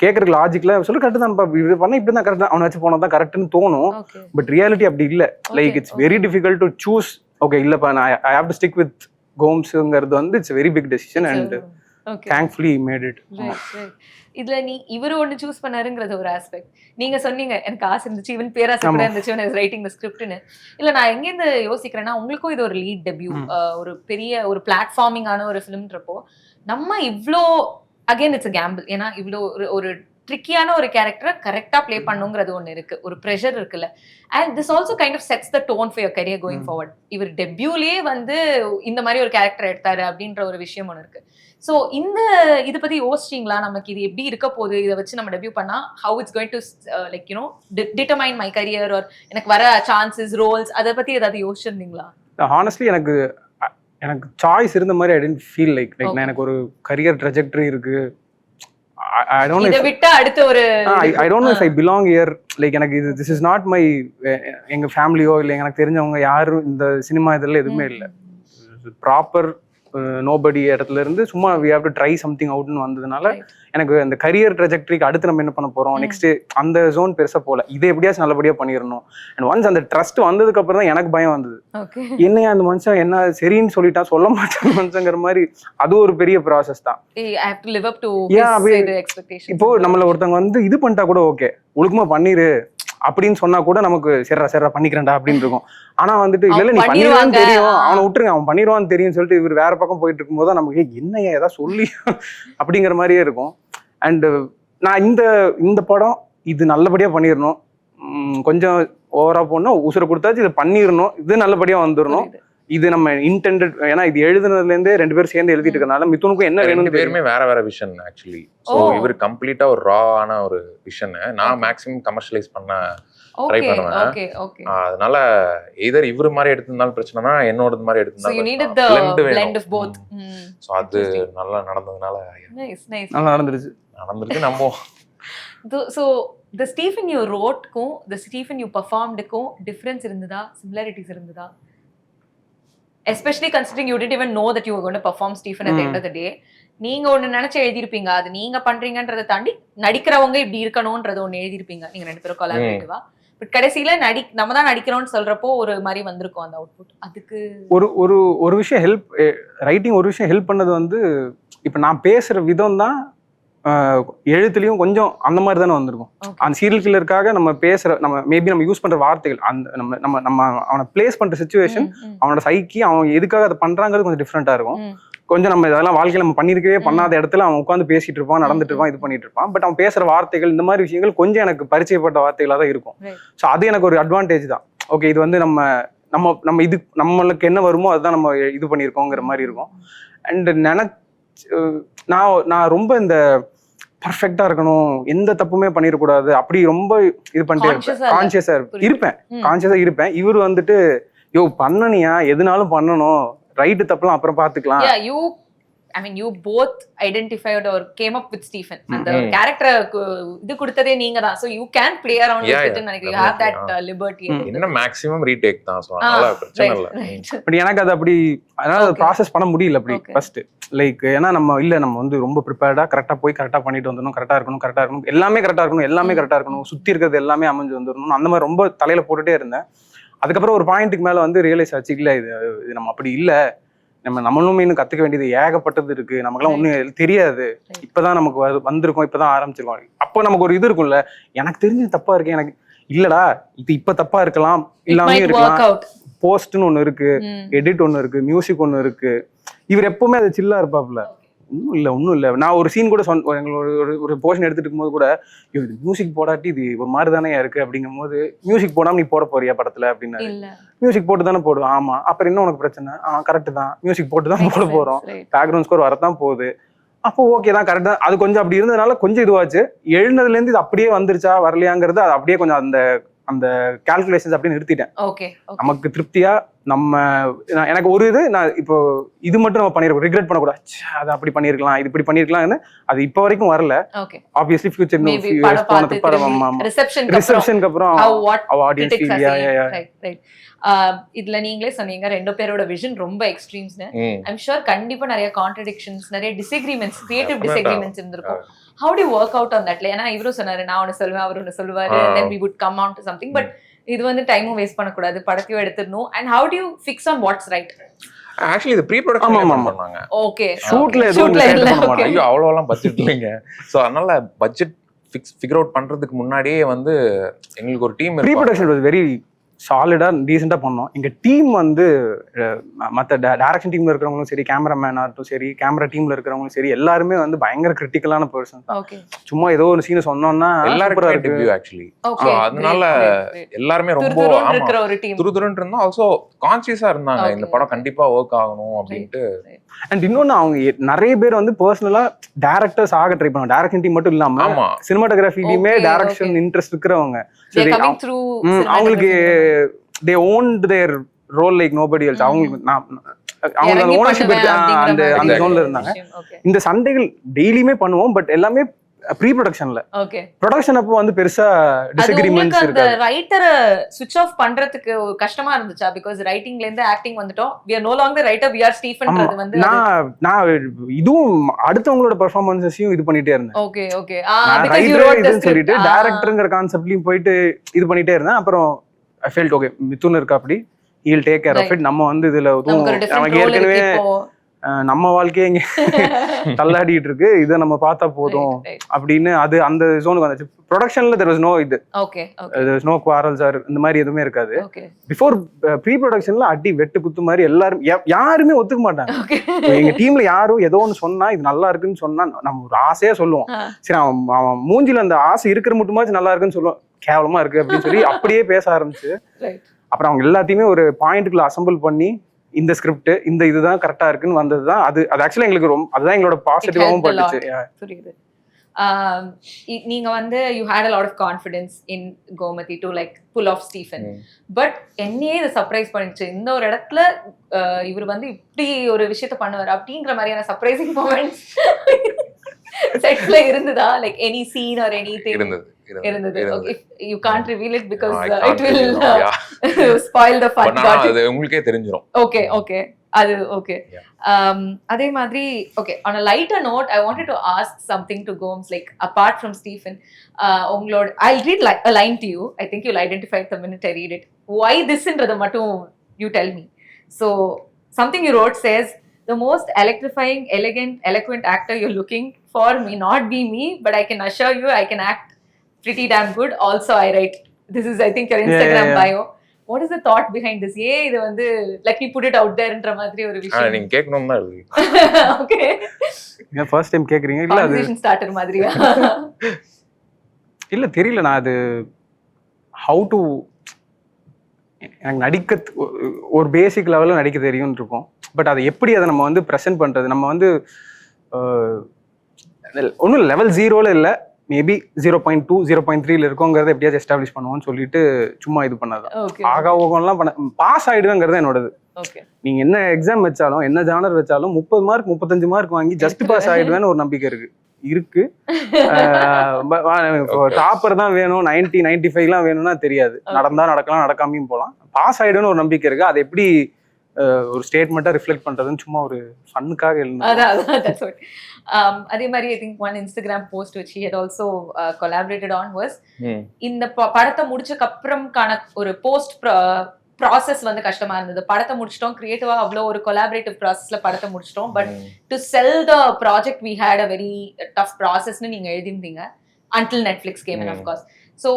கேட்கறதுக்கு லாஜிக்ல சொல்லி கரெக்ட் தான், இது பண்ண இப்படி தான் கரெக்ட் தான், அவனை வச்சு போனா தான் கரெக்ட்னு தோணும். பட் ரியாலிட்டி அப்படி இல்லை. Like it's very difficult to choose. Okay இல்லப்பா நான் I have to stick with கோம்ஸ்ங்கிறது வந்து it's very big decision. And thankfully he made it. Right. இதுல நீ இவரு ஒன்னு சூஸ் பண்ணாருங்கிறது ஒரு ஆஸ்பெக்ட். நீங்க சொன்னீங்க எனக்கு ஆசை இருந்துச்சு, இவன் பேராசை கூட இருந்துச்சு when I was writing the scriptனு. இல்ல நான் எங்க இருந்து யோசிக்கிறேன்னா, உங்களுக்கும் இது ஒரு லீட் டெபியூ, ஒரு பெரிய ஒரு பிளாட்ஃபார்மிங்கான ஒரு ஃபிலிம்ன்றப்போ நம்ம இவ்ளோ அகைன் இட்ஸ் a gamble. ஏன்னா இவ்ளோ ஒரு ட்ரிக்கியான ஒரு கேரக்டரை கரெக்டா பிளே பண்ணுங்கிறது ஒன்று இருக்கு, ஒரு ப்ரெஷர் இருக்குல்ல. And this also kind of sets the tone for your career going forward. இவர் டெபியூலயே வந்து இந்த மாதிரி ஒரு கேரக்டர் எடுத்தாரு அப்படின்ற ஒரு விஷயம் ஒன்று இருக்கு. ஸோ இதை பத்தி யோசிச்சிங்களா? நமக்கு இது எப்படி இருக்க போகுது, இதை வச்சு நம்ம டெபியூ பண்ணா how it's going to like you know determine my career R எனக்கு வர சான்சஸ் ரோல்ஸ், அதை பத்தி ஏதாவது யோசிச்சிருந்தீங்களா? ஹானஸ்ட்லி எனக்கு சாய்ஸ் இருந்த மாதிரி ஐ டென்ட் ஃபீல் லைக் நான் எனக்கு ஒரு கரியர் ட்ரெஜெக்டரி இருக்கு. I don't know. இத விட்டு அடுத்து ஒரு I don't know if I belong here. Like எனக்கு இது this is not my எங்க ஃபேமிலியோ இல்லை எனக்கு தெரிஞ்சவங்க யாரும் இந்த சினிமா இதெல்லாம் எதுவுமே இல்லை. ப்ராப்பர் நோபடி இடத்துல இருந்து சும்மா we have to try something outனு வந்ததுனால எனக்கு அந்த கரியர் ட்ரெஜெக்டரிக்கு அடுத்து நம்ம என்ன பண்ண போறோம் நெக்ஸ்ட் அந்த ஜோன் பெருசா போல. இதை எப்படியாச்சும் நல்லபடியா பண்ணிடணும். அண்ட் ஒன்ஸ் அந்த ட்ரஸ்ட் வந்ததுக்கு அப்புறம் தான் எனக்கு பயம் வந்தது. என்னையா அந்த மனுஷன் என்ன சரின்னு சொல்லிட்டா சொல்ல மாட்டேன் மனுஷங்கிற மாதிரி. அது ஒரு பெரிய ப்ராசஸ் தான். இப்போ நம்மள ஒருத்தவங்க வந்து இது பண்ணிட்டா கூட ஓகே ஒழுக்கமா பண்ணிரு அப்படின்னு சொன்னா கூட நமக்கு சரிடா பண்ணிக்கிறேன்டா அப்படின்னு இருக்கும். ஆனா வந்துட்டு இல்ல நீ பண்ணிடுவான்னு தெரியும், அவனை விட்டுருங்க அவன் பண்ணிடுவான்னு தெரியும் சொல்லிட்டு இவர் வேற பக்கம் போயிட்டு இருக்கும் போது நமக்கு என்னையா ஏதாவது சொல்லி அப்படிங்கிற மாதிரியே இருக்கும். அண்ட் நான் இந்த படம் இது நல்லபடியா பண்ணிடணும், கொஞ்சம் ஓவரா போடணும், உசுரை கொடுத்தாச்சு இதை பண்ணிடணும், இது நல்லபடியா வந்துடணும், இது நம்ம இன்டெண்டட். ஏன்னா இது எழுதுனதுல இருந்தே ரெண்டு பேரும் சேர்ந்து எழுதிட்டு இருக்கனால மிதுனுக்கும் என்ன வேணும் பேருமே வேற விஷன் ஆக்சுவலி. சோ இவர் கம்ப்ளீட்டா ஒரு ரா ஆன ஒரு விஷன், நான் மேக்ஸிமம் கமர்ஷியலைஸ் பண்ண ட்ரை பண்ணுவேன். அதனால எய்தர் இவர் மாதிரி எடுத்திருந்தாலும் பிரச்சனைனா என்னோட மாதிரி எடுத்திருந்தாலும் சோ அது நல்லா நடந்ததுனால நல்லா நடந்துருச்சு நம்ம ஸோ த ஸ்டீஃபன் யூ ரோட்க்கும் த ஸ்டீஃபன் யூ பர்ஃபார்ம்டுக்கும் டிஃப்ரென்ஸ் இருந்ததா, சிமிலாரிட்டிஸ் இருந்ததா? Especially considering you did even know that you were going to perform Stephen at the end of the day. நீங்க ஒன்னு நினைச்சு எழுதிருப்பீங்க, அது நீங்க பண்றீங்கன்றதை தாண்டி நடிக்கிறவங்க இப்படி இருக்கணும்ன்றது ஒன்னு எழுதிருப்பீங்க நீங்க 2 பேரும் கொலாபரேட்டிவா. பட் கடைசியில நம்ம தான் நடிக்கிறோம்னு சொல்றப்போ ஒரு மாதிரி வந்திருக்கும் அந்த அவுட்புட். அதுக்கு ஒரு விஷயம் ரைட்டிங் ஒரு விஷயம் ஹெல்ப் பண்ணது வந்து, இப்ப நான் பேசுற விதம் தான் எழுத்துலயும் கொஞ்சம் அந்த மாதிரி தானே வந்திருக்கும். அந்த சீரியல் கில்லருக்காக நம்ம பேசுற, மேபி நம்ம யூஸ் பண்ற வார்த்தைகள், அந்த நம்ம அவனை பிளேஸ் பண்ற சிச்சுவேஷன், அவனோட சைக்கி, அவன் எதுக்காக அதை பண்றாங்கிறது கொஞ்சம் டிஃப்ரெண்டா இருக்கும். கொஞ்சம் நம்ம இதெல்லாம் வாழ்க்கையில நம்ம பண்ணிருக்கவே பண்ணாத இடத்துல அவன் உட்காந்து பேசிட்டு இருப்பான், நடந்துட்டு இருப்பான், இது பண்ணிட்டு இருப்பான். பட் அவன் பேசுற வார்த்தைகள், இந்த மாதிரி விஷயங்கள் கொஞ்சம் எனக்கு பரிச்சயப்பட்ட வார்த்தைகளா தான் இருக்கும். ஸோ அது எனக்கு ஒரு அட்வான்டேஜ் தான். ஓகே, இது வந்து நம்ம இது நம்மளுக்கு என்ன வருமோ அதுதான் நம்ம இது பண்ணியிருக்கோங்கிற மாதிரி இருக்கும். அண்ட் நான் ரொம்ப இந்த பர்ஃபெக்டா இருக்கணும், எந்த தப்புமே பண்ணிடக்கூடாது, அப்படி ரொம்ப இது பண்ணிட்டே இருப்பேன். கான்சியஸா இருப்பேன். இவர் வந்துட்டு யோ பண்ணனியா, எதுனாலும் பண்ணணும், ரைட் தப்புலாம் அப்புறம் பாத்துக்கலாம். you both identified or came up with Stephen. அந்த கேரக்டர் இது கொடுத்ததே நீங்க தான். So you can play around with it and you have that liberty. என்ன மேக்ஸिमम ரீடேக் தான். சோ அதனால பிரச்சனை இல்ல. பட் எனக்கு அது அப்படி அதனால ப்ராசஸ் பண்ண முடியல அப்படி ஃபர்ஸ்ட். லைக் ஏன்னா நம்ம வந்து ரொம்ப ப்ரிப்பேர்டா கரெக்டா போய் கரெக்டா பண்ணிட்டு வந்துடணும், கரெக்டா இருக்கணும், எல்லாமே கரெக்டா இருக்கணும், சுத்தி இருக்கிறது எல்லாமே அமைஞ்சு வந்துடணும். அந்த மாதிரி ரொம்ப தலையில போட்டுட்டே இருந்தேன். அதுக்கப்புறம் ஒரு பாயிண்ட்டுக்கு மேல வந்து ரியலைஸ் ஆச்சு, இல்ல இது நம்ம அப்படி இல்ல, நம்மளும் இன்னும் கத்துக்க வேண்டியது ஏகப்பட்டது இருக்கு, நமக்குலாம் ஒண்ணும் தெரியாது, இப்பதான் நமக்கு வந்திருக்கோம், இப்பதான் ஆரம்பிச்சிருக்கோம். அப்போ நமக்கு ஒரு இது இருக்கும்ல, எனக்கு தெரிஞ்சது தப்பா இருக்கு, எனக்கு இல்லடா இது இப்ப தப்பா இருக்கலாம், எல்லாமே இருக்கலாம், போஸ்ட்னு ஒண்ணு இருக்கு, எடிட் ஒண்ணு இருக்கு, மியூசிக் ஒண்ணு இருக்கு. இவர் எப்பவுமே அது சில்லா இருப்பாப்ல, ஒன்றும் இல்லை. நான் ஒரு சீன் கூட ஒரு போர்ஷன் எடுத்துட்டு இருக்கும்போது கூட, இது மியூசிக் போடாட்டி இது ஒரு மாதிரி தானே இருக்கு அப்படிங்கும் போது, மியூசிக் போடாம நீ போட போறியா படத்துல அப்படின்னு. மியூசிக் போட்டு தானே போடுவோம். ஆமா, அப்புறம் என்ன உனக்கு பிரச்சனை? கரெக்ட் தான், மியூசிக் போட்டு தான் போட போறோம், பேக்ரவுண்ட் ஸ்கோர் வரத்தான் போகுது, அப்போ ஓகே தான், கரெக்ட் தான். அது கொஞ்சம் அப்படி இருந்ததுனால கொஞ்சம் இதுவாச்சு. எழுந்ததுல இருந்து இது அப்படியே வந்துருச்சா வரலையாங்கிறது அது அப்படியே கொஞ்சம் அந்த கால்குலேஷன்ஸ் அப்படியே நிறுத்திட்டேன். நமக்கு திருப்தியா எனக்கு ஒரு இது, நான் இப்போ இது மட்டும் நம்ம பண்ணிருக்கோம், ரிக்ரெட் பண்ணக்கூடாது, அதை அப்படி பண்ணிருக்கலாம், இது இப்படி பண்ணிருக்கலாம்னு அது இப்போ வரைக்கும் வரல. ஆப்வியஸ்லி ஃபியூச்சர் ரிசெப்ஷனுக்கு அப்புறம் இதுல நீங்களே சொன்னீங்க 2 பேரோட விஷன் ரொம்ப எக்ஸ்ட்ரீம்ஸ்னு. ஐம் ஷூர் கண்டிப்பா நிறைய கான்ட்ரடிக்ஷன்ஸ், நிறைய டிஸ்அக்ரிமெண்ட்ஸ், கிரியேட்டிவ் டிஸ்அக்ரிமெண்ட்ஸ் இருந்திருக்கும். How do you work out on that? ஏன்னா இவரும் சொன்னாரு, நான் ஒன்னு சொல்லுவேன், அவர் ஒன்னு சொல்லுவாரு, then we would come on to something. But இது வந்து டைமும் வேஸ்ட் பண்ணக்கூடாது, படத்தையும் எடுத்துடணும். And how do you fix on what's right? Actually இது ப்ரீ ப்ரொடக்ஷன் பண்ணாங்க. ஓகே, ஷூட்ல ஐயோ அவ்வளோலாம் பட்ஜெட் இல்லைங்க. ஸோ அதனால பட்ஜெட் ஃபிகர் அவுட் பண்றதுக்கு முன்னாடியே வந்து எங்களுக்கு ஒரு team pre production was very சாலிடா டீசெண்டா பண்ணோம். எங்க டீம் வந்து மற்ற டைரக்ஷன் டீம்ல இருக்கிறவங்களும் சரி, கேமராமேனா இருக்கட்டும் சரி, கேமரா டீம்ல இருக்கிறவங்களும் சரி, எல்லாருமே வந்து பயங்கர கிரிட்டிக்கலான பர்சன். சும்மா ஏதோ ஒரு சீன் சொன்னோம்னா எல்லாருமே டெபியூ ஆக்சுவலி. அதனால எல்லாருமே ரொம்ப துருதுருன்னு இருந்தோம். ஆல்சோ கான்சியஸா இருந்தாங்க, இந்த படம் கண்டிப்பா ஒர்க் ஆகணும் அப்படின்ட்டு. அண்ட் இன்னொன்னு, அவங்க நிறைய பேர் வந்து பர்சனலா டைரக்டர்ஸ் ஆக ட்ரை பண்ணுவாங்க. டைரக்ஷன் டீம் மட்டும் இல்லாம சினிமாட்டோகிராஃபிலயுமே டைரக்ஷன் இன்ட்ரெஸ்ட் இருக்கிறவங்க. அவங்களுக்கு they owned their role like nobody else. அவங்க ஓனர்ஷிப் அந்த ஜோன்ல இருந்தாங்க. இந்த சண்டைகள் டெய்லியுமே பண்ணுவோம், பட் எல்லாமே ப்ரீ ப்ரொடக்ஷன்ல. ப்ரொடக்ஷன் அப்போ வந்து பெருசா டிஸ்அக்ரிமெண்ட்ஸ் இருக்கு. அந்த ரைட்டரை ஸ்விட்ச் ஆஃப் பண்றதுக்கு கஷ்டமா இருந்துச்சா? பிகாஸ் ரைட்டிங்ல இருந்து ஆக்டிங் வந்துட்டோம், we are no longer writer, we are Stephenன்றது வந்து நான் இதுவும் அடுத்தவங்களோட பெர்ஃபார்மன்ஸையும் இது பண்ணிட்டே இருந்தேன். Okay okay, because you wrote the script, சொல்லிட்டு டைரக்டர்ங்கற கான்செப்ட்லயும் போயிட்டு இது பண்ணிட்டே இருந்தேன். அப்புறம் I felt okay, மிதுன் இருக்கா அப்படி, he'll take care of it. நம்ம வந்து இதுல நமக்கு ஏற்கனவே நம்ம வாழ்க்கையே இங்க தள்ளாடிட்டு இருக்கு, இதை நம்ம பார்த்தா போதும் அப்படின்னு அது அந்த ஜோனுக்கு வந்துச்சு. ப்ரொடக்ஷன்ல there was no இது, there was no quarrels or இந்த மாதிரி எதுவுமே இருக்காது. பிஃபோர் ப்ரீ ப்ரொடக்ஷன்ல அடி வெட்டு குத்து மாதிரி எல்லாரும் யாருமே ஒத்துக்க மாட்டாங்க. எங்க டீம்ல யாரும் ஏதோ ஒன்று சொன்னா இது நல்லா இருக்குன்னு சொன்னா நம்ம ஒரு ஆசையா சொல்லுவோம். சரி, அவன் மூஞ்சில அந்த ஆசை இருக்கிற மட்டுமாச்சு நல்லா இருக்குன்னு சொல்லுவோம், கேவலமா இருக்கு அப்படின்னு சொல்லி அப்படியே பேச ஆரம்பிச்சு அப்புறம் அவங்க எல்லாத்தையுமே ஒரு பாயிண்ட்டுக்குள்ள அசம்பிள் பண்ணி இந்த ஸ்கிரிப்ட் இந்த இதுதான் கரெக்டா இருக்குன்னு வந்ததுதான். அது ஆக்சுவலா எங்களுக்கு ரொம்ப அதுதான் எங்களோட பாசிட்டிவாவும் பட்டுச்சு. புரியுது. நீங்க வந்து you had a lot of confidence in Gomathi to like pull off Stephen, but என்னையே இது சர்ப்ரைஸ் பண்ணிச்சு. இந்த ஒரு இடத்துல இவர் வந்து இப்படி ஒரு விஷயத்த பண்ணுவார் அப்படிங்கிற மாதிரியான சர்ப்ரைசிங் மொமெண்ட்ஸ் செட்ல இருந்ததா like any scene or anything இருந்தது okay you can't reveal it because I it can't will reveal, yeah. spoil the fun. But Got it. அது உங்களுக்கே தெரிஞ்சிரும். Okay அது okay. அதே மாதிரி okay, on a lighter note I wanted to ask something to Gomes, like apart from Stephen, உங்களோட I'll read a line to you. I think you'll identify it the minute I read it. Why this ன்றத மட்டும் you tell me. So something you wrote says, the most electrifying, elegant, eloquent actor you're looking for may not be me, but I can assure you I can act pretty damn good. Also I write. This is I think your Instagram bio. What is the thought behind this? இது வந்து let me put it out there ன்ற மாதிரி ஒரு விஷயம். நீங்க கேட்கணும்னா இருக்கு. Okay. நீங்க ஃபர்ஸ்ட் டைம் கேக்குறீங்க இல்ல? அது conversation starter மாதிரியா? இல்ல தெரியல, நான் அது how to எனக்கு நடிக்க ஒரு பேசிக் லெவலில் நடிக்க தெரியும்னு இருக்கும். பட் அதை எப்படி அதை நம்ம வந்து ப்ரெசென்ட் பண்ணுறது, நம்ம வந்து ஒன்றும் லெவல் 0ல இல்லை, மேபி 0.2 0.3 இருக்கோங்கிறத எப்படியாச்சும் எஸ்டாப்ளிஷ் பண்ணுவோம்னு சொல்லிட்டு சும்மா இது பண்ணாதான். ஆகா ஓகம்லாம் பண்ண பாஸ் ஆகிடுவேங்கிறது என்னோடது. நீங்கள் என்ன எக்ஸாம் வச்சாலும் என்ன ஜானர் வச்சாலும் 30 மார்க் 35 மார்க் வாங்கி ஜஸ்ட் பாஸ் ஆகிடுவேன்னு ஒரு நம்பிக்கை இருக்கு. டாப்பர் தான் வேணும், 90 95லாம் வேணும்னா தெரியாது. நடந்தா நடக்கலாம், நடக்காமையும் போகலாம். பாஸ் ஆயிடுன்னு ஒரு நம்பிக்கை இருக்கு. அது எப்படி ஒரு ஸ்டேட்மெண்ட்டா ரிஃப்ளெக்ட் பண்றதுன்னு சும்மா ஒரு ஃபன்னுக்காக எழுதுனேன். அதே மாதிரி I think one Instagram post which he had also collaborated on was இந்த படத்தை முடிச்சதுக்கு அப்புறம்கான ஒரு போஸ்ட் ப்ராசஸ் வந்து கஷ்டமா இருந்தது. படத்தை முடிச்சிட்டோம், கிரியேட்டிவா அவ்வளோ ஒரு கொலாபரேட்டிவ் ப்ராசஸ்ல படத்தை முடிச்சிட்டோம், but to sell the project we had a very tough ப்ராசஸ்ன்னு நீங்க எழுதியிருந்தீங்க until Netflix came in of course. So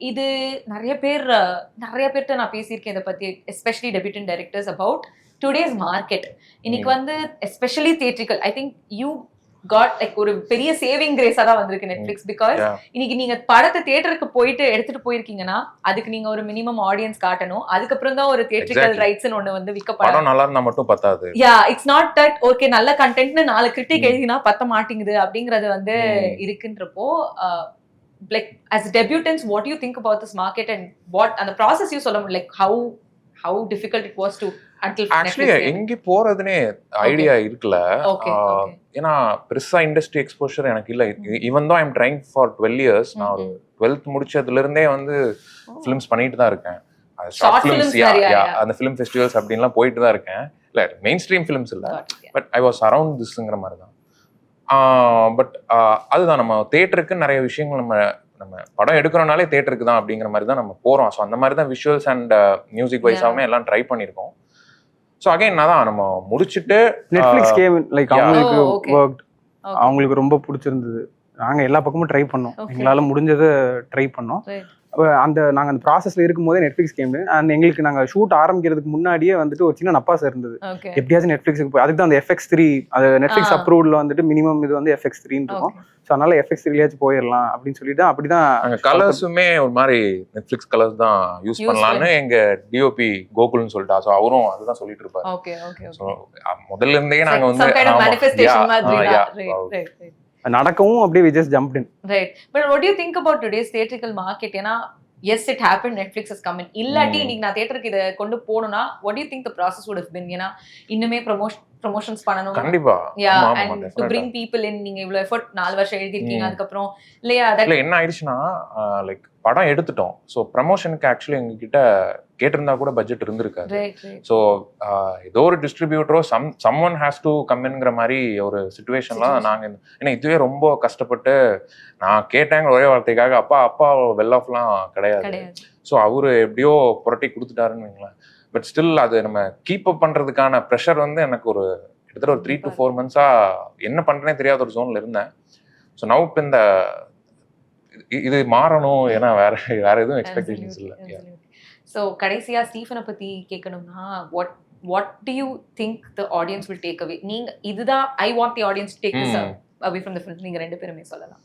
இது நிறைய பேர்கிட்ட நான் பேசியிருக்கேன் இதை பத்தி, especially debutant directors about today's market. இன்னைக்கு வந்து especially theatrical I think you got like ஒரு பெரிய சேவிங் கிரேஸா தான் வந்திருக்கு நெட்ஃபிளிக்ஸ். பிகாஸ் இன்னைக்கு நீங்க படத்தை தியேட்டருக்கு போயிட்டு எடுத்துட்டு போயிருக்கீங்கன்னா அதுக்கு நீங்க ஒரு மினிமம் ஆடியன்ஸ் காட்டணும், அதுக்கப்புறம் தான் ஒரு தியேட்ரிக்கல் ரைட்ஸ் ஒண்ணு வந்து விற்கப்படும். நல்லா இருந்தா மட்டும் பத்தாது. யா, இட்ஸ் நாட் தட் ஓகே நல்ல கண்டென்ட்னு 4 கிரிட்டிக் எழுதினா பத்த மாட்டேங்குது அப்படிங்கறது வந்து இருக்குன்றப்போ, like as debutants what do you think about this market and what and the process you சொல்ல like how difficult it was to until actually எங்க போறதுனே ஐடியா இருக்குல. ஏன்னா பெருசா இண்டஸ்ட்ரி எக்ஸ்போஷர் எனக்கு இல்ல. even though I'm trying for 12 years, நான் ஒரு 12th முடிச்சதுல இருந்தே வந்து ஃபிலிம்ஸ் பண்ணிட்டு தான் இருக்கேன். ஷார்ட் ஃபிலிம்ஸ் அந்த ஃபிலிம் ஃபெஸ்டிவல்ஸ் அப்படின்லாம் போயிட்டு தான் இருக்கேன். இல்ல மெயின் ஸ்ட்ரீம் ஃபிலிம்ஸ் இல்ல, பட் ஐ வாஸ் அரவுண்ட் திஸ்ங்கிற மாதிரி தான். பட் அதுதான் நம்ம தேட்டருக்கு நிறைய விஷயங்கள் நம்ம படம் எடுக்கிறோம்னாலே தேட்டருக்கு தான் அப்படிங்கிற மாதிரி தான் நம்ம போகிறோம். ஸோ அந்த மாதிரி தான் விஷுவல்ஸ் அண்ட் மியூசிக் வைஸாகவே எல்லாம் ட்ரை பண்ணியிருக்கோம். ஸோ அகைன் தான் நம்ம முடிச்சுட்டு நெட்ஃப்ளிக்ஸ் கேம் லைக் அவங்களுக்கு ரொம்ப பிடிச்சிருந்தது. நாங்கள் எல்லா பக்கமும் ட்ரை பண்ணோம், எங்களால் முடிஞ்சதை ட்ரை பண்ணோம். நாங்கள் அந்த ப்ராசஸ்ல இருக்கும் போதே நெட்ஃபிளிக்ஸ் கேம் அண்ட் எங்களுக்கு நாங்கள் ஷூட் ஆரம்பிக்கிறதுக்கு முன்னாடியே வந்துட்டு ஒரு சின்ன நப்பாசை இருந்தது, எப்படியாச்சும் நெட்ஃபிளிக்ஸுக்கு போய். அதுக்கு தான் அந்த FX3 அது நெட்ஃபிளிக்ஸ் அப்ரூவ்ல வந்துட்டு மினிமம் இது வந்து FX3 இருக்கும். ஸோ அதனால FX3லயாச்சும் போயிடலாம் அப்படின்னு சொல்லிட்டு அப்படிதான் கலர்ஸுமே ஒரு மாதிரி நெட்ஃபிளிக்ஸ் கலர்ஸ் தான் யூஸ் பண்ணலாம்னு எங்க டிஓபி கோகுல்னு சொல்லிட்டா. ஸோ அவரும் அதுதான் சொல்லிட்டு இருப்பாரு. ஸோ முதல்ல இருந்தே நாங்க வந்து நடக்கவும் அப்படியே we just jumped in. Right. But what do you think about today's theatrical market? ஏன்னா yes it happened, Netflix has come in. இல்லாட்டி இன்னைக்கு நான் தியேட்டருக்கு இதை கொண்டு போகணும்னா what do you think the process would have been? ஏன்னா இன்னுமே ப்ரொமோஷன்ஸ் பண்ணணும் கண்டிப்பா. and to bring people in. நீங்க இவ்வளவு எஃபோர்ட் 4 வருஷம் எழுதிருக்கீங்க, அதுக்கப்புறம் இல்லையா என்ன ஆயிடுச்சுன்னா லைக் படம் எடுத்துட்டோம். ஸோ ப்ரமோஷனுக்கு ஆக்சுவலி எங்ககிட்ட கேட்டிருந்தா கூட பட்ஜெட் இருந்திருக்காது. ஸோ ஏதோ ஒரு டிஸ்ட்ரிபியூட்டரோ சம்ஒன் ஹேஸ் டு கம்மின்ங்கிற மாதிரி ஒரு சுச்சுவேஷன்லாம் நாங்கள் ஏன்னா இதுவே ரொம்ப கஷ்டப்பட்டு நான் கேட்டேங்கிற ஒரே வார்த்தைக்காக அப்பா வெல் ஆஃப்லாம் கிடையாது. ஸோ அவரு எப்படியோ புரட்டி கொடுத்துட்டாருன்னு வைங்களேன். பட் ஸ்டில் அது நம்ம கீப் அப் பண்றதுக்கான ப்ரெஷர் வந்து எனக்கு ஒரு கிட்டத்தட்ட ஒரு 3 to 4 months என்ன பண்றேனே தெரியாத ஒரு ஜோன்ல இருந்தேன். ஸோ நவ் இப்போ இந்த இது மாறணும், ஏன்னா வேற எதுவும் எக்ஸ்பெக்டேஷன்ஸ் இல்லை. ஸோ கடைசியா ஸ்டீஃபனை பத்தி கேட்கணும்னா what do you think the audience will take away? நீங்க இதுதான் I want the audience to take this away from the film. நீங்க ரெண்டு பேருமே சொல்லலாம்.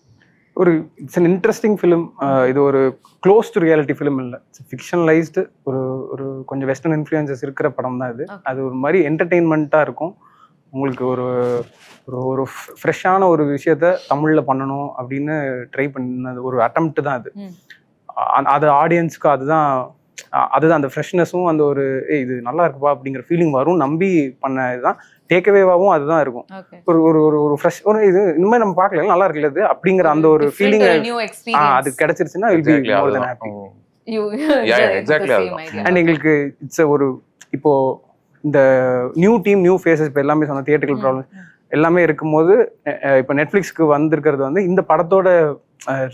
ஒரு இட்ஸ் அன் இன்ட்ரெஸ்டிங் ஃபிலிம். இது ஒரு க்ளோஸ் டு ரியாலிட்டி ஃபிலிம் இல்லை, ஃபிக்ஷனலைஸ்டு ஒரு கொஞ்சம் வெஸ்டர்ன் இன்ஃப்ளூயன்சஸ் இருக்கிற படம் தான் இது. அது ஒரு மாதிரி என்டர்டெயின்மெண்ட்டாக இருக்கும். உங்களுக்கு ஒரு ஒரு ஃப்ரெஷ்ஷான ஒரு விஷயத்த தமிழில் பண்ணணும் அப்படின்னு ட்ரை பண்ணது ஒரு அட்டம்ப்ட் தான் அது. அது ஆடியன்ஸுக்கு அதுதான் அதுதான் அந்த ஃப்ரெஷ்னஸும் அந்த ஒரு இது நல்லா இருக்குப்பா அப்படிங்கிற ஃபீலிங் வரும் நம்பி பண்ண இதுதான் டேக்அவேவாகவும் அதுதான் இருக்கும். ஒரு ஒரு ஒரு ஒரு ஃப்ரெஷ் ஒரு இது இனிமேல் நம்ம பார்க்கல நல்லா இருக்குல்ல இது அப்படிங்கிற அந்த ஒரு ஃபீலிங் அது கிடைச்சிருச்சுன்னா will be more then happy. And எங்களுக்கு இட்ஸ் ஒரு இப்போ இந்த நியூ டீம் நியூ ஃபேஸஸ் இப்போ எல்லாமே சொன்ன தியேட்டர்கள் ப்ராப்ளம் எல்லாமே இருக்கும்போது இப்போ நெட்ஃப்ளிக்ஸ்க்கு வந்திருக்கிறது வந்து இந்த படத்தோட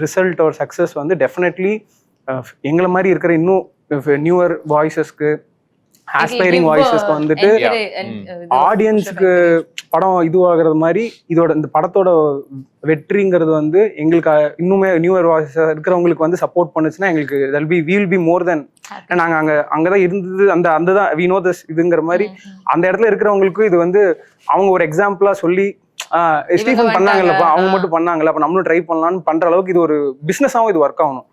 ரிசல்ட் ஒரு சக்ஸஸ் வந்து டெஃபினெட்லி எங்களை மாதிரி இருக்கிற இன்னும் நியூவர் வாய்ஸஸ்க்கு ஆஸ்பைரிங் வாய்ஸஸ்க்கு வந்துட்டு ஆடியன்ஸுக்கு படம் இதுவாகிறது மாதிரி இதோட இந்த படத்தோட வெற்றிங்கிறது வந்து எங்களுக்கு இன்னுமே நியூவர் வாய்ஸ் இருக்கிறவங்களுக்கு வந்து சப்போர்ட் பண்ணுச்சுன்னா எங்களுக்கு வில் பி மோர் தென் நாங்கள் அங்கதான் இருந்தது அந்த தான் வி நோ திஸ் இதுங்கிற மாதிரி அந்த இடத்துல இருக்கிறவங்களுக்கும் இது வந்து அவங்க ஒரு எக்ஸாம்பிளா சொல்லி ஸ்டீஃபன் பண்ணாங்கல்லப்பா அவங்க மட்டும் பண்ணாங்கல்ல அப்ப நம்மளும் ட்ரை பண்ணலாம்னு பண்ற அளவுக்கு இது ஒரு பிசினஸாவும் இது ஒர்க் ஆகணும்.